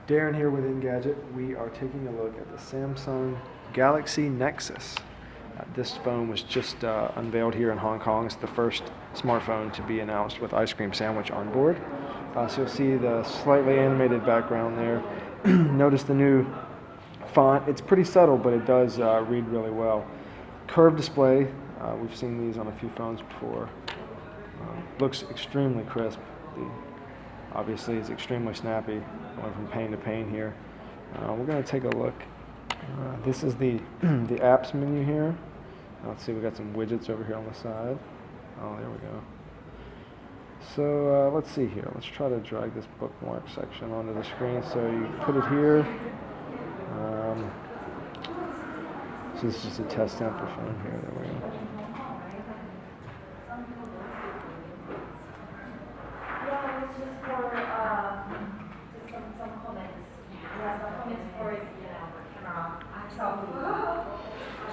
Darren here with Engadget. We are taking a look at the Samsung Galaxy Nexus. This phone was just unveiled here in Hong Kong. It's the first smartphone to be announced with ice cream sandwich on board. So you'll see the slightly animated background there. Notice the new font. It's pretty subtle, but it does read really well. Curved display. We've seen these on a few phones before. Looks extremely crisp. Obviously, it's extremely snappy, going from pane to pane here. We're going to take a look. This is the apps menu here. Let's see, we got some widgets over here on the side. Oh, there we go. So let's see here. Let's try to drag this bookmark section onto the screen. So you put it here. So this is just a test sample phone here. There we go.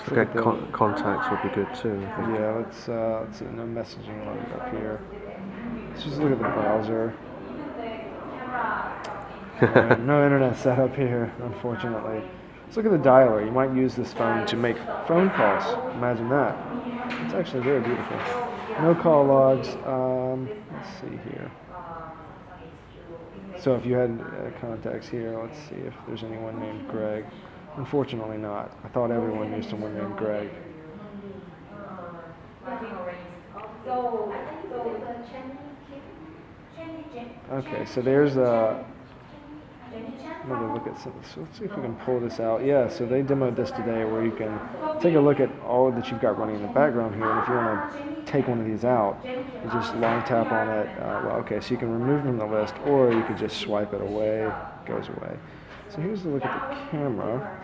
So get contacts would be good too. Yeah, let's see. No messaging loaded up here. Let's just look at the browser. No internet setup here, unfortunately. Let's look at the dialer. You might use this phone to make phone calls. Imagine that. It's actually very beautiful. No call logs. Let's see here. So if you had contacts here, let's see if there's anyone named Greg. Unfortunately not. I thought everyone knew someone named Greg. Okay, so there's another look at some. So let's see if we can pull this out. Yeah, so they demoed this today where you can take a look at all that you've got running in the background here, and if you want to take one of these out, you just long tap on it. Well, okay, so you can remove them from the list, or you could just swipe it away. It goes away. So here's a look at the camera.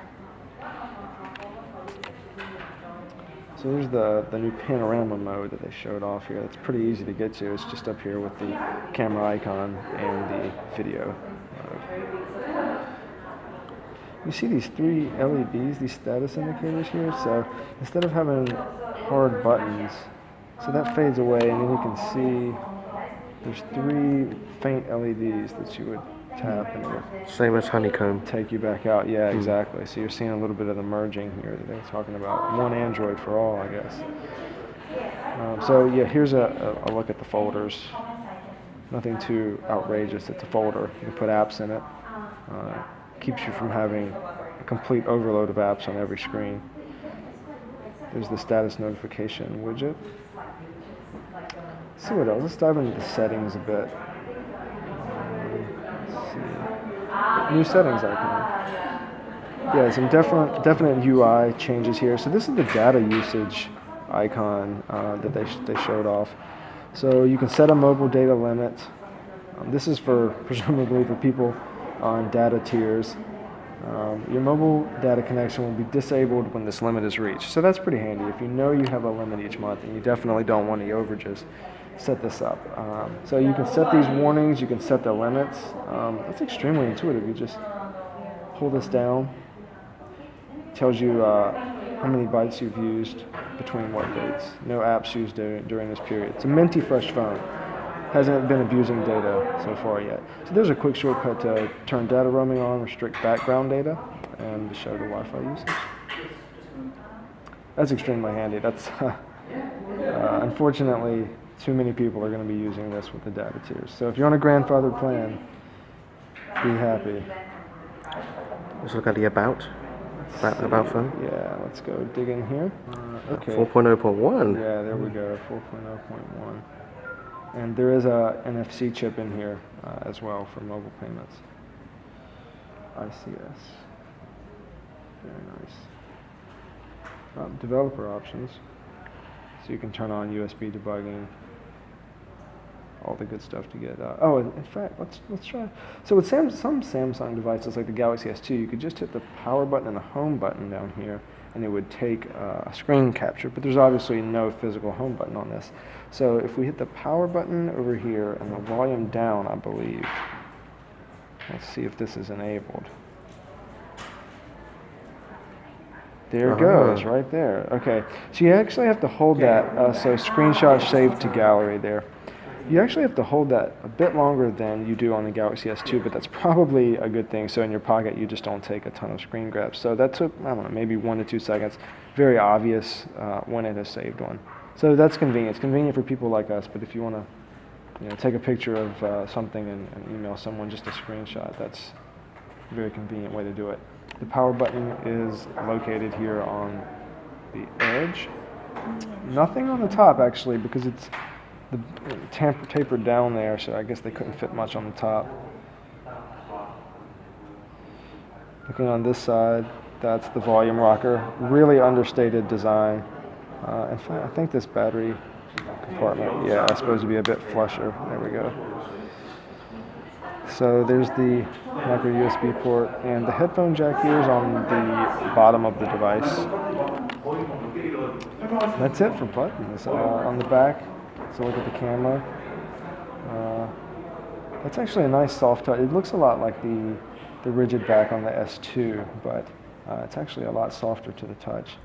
So there's the new panorama mode that they showed off here. It's pretty easy to get to. It's just up here with the camera icon and the video mode. You see these three LEDs, these status indicators here? So instead of having hard buttons, so that fades away, and then you can see there's three faint LEDs that you would tap and it would same as Honeycomb. Take you back out. Yeah, exactly. So you're seeing a little bit of the merging here that they're talking about. One Android for all, I guess. So yeah, here's a look at the folders. Nothing too outrageous. It's a folder. You can put apps in it. Keeps you from having a complete overload of apps on every screen. There's the status notification widget. Let's see what else. Let's dive into the settings a bit. New settings icon. Yeah, some definite UI changes here. So this is the data usage icon that they showed off. So you can set a mobile data limit. This is presumably for people on data tiers. Your mobile data connection will be disabled when this limit is reached. So that's pretty handy. If you know you have a limit each month and you definitely don't want any overages, set this up. So you can set these warnings, you can set the limits. That's extremely intuitive. You just pull this down. It tells you how many bytes you've used between what dates. No apps used during this period. It's a minty fresh phone. Hasn't been abusing data so far yet. So there's a quick shortcut to turn data roaming on, restrict background data, and to show the Wi-Fi usage. That's extremely handy. That's unfortunately, too many people are going to be using this with the data tiers. So if you're on a grandfathered plan, be happy. Let's look at the about phone. Yeah, let's go dig in here. Okay. 4.0.1. Yeah, there we go, 4.0.1. And there is a NFC chip in here as well for mobile payments. ICS. Very nice. Developer options. So you can turn on USB debugging. All the good stuff to get. Oh, in fact, let's try. So with some Samsung devices like the Galaxy S2, you could just hit the power button and the home button down here, and it would take a screen capture. But there's obviously no physical home button on this. So if we hit the power button over here and the volume down, I believe. Let's see if this is enabled. There it goes, right there. Okay, so you actually have to hold that. So screenshot saved to gallery there. You actually have to hold that a bit longer than you do on the Galaxy S2, but that's probably a good thing. So in your pocket, you just don't take a ton of screen grabs. So that took, I don't know, maybe 1 to 2 seconds. Very obvious when it has saved one. So that's convenient. It's convenient for people like us, but if you want to take a picture of something and email someone just a screenshot, that's a very convenient way to do it. The power button is located here on the edge. Nothing on the top, actually, because it's tapered down there, so I guess they couldn't fit much on the top. Looking on this side, that's the volume rocker. Really understated design. In fact, I think this battery compartment, yeah, it's supposed to be a bit flusher. There we go. So there's the micro USB port, and the headphone jack here is on the bottom of the device. That's it for buttons. On the back, so look at the camera. That's actually a nice soft touch. It looks a lot like the rigid back on the S2, but it's actually a lot softer to the touch.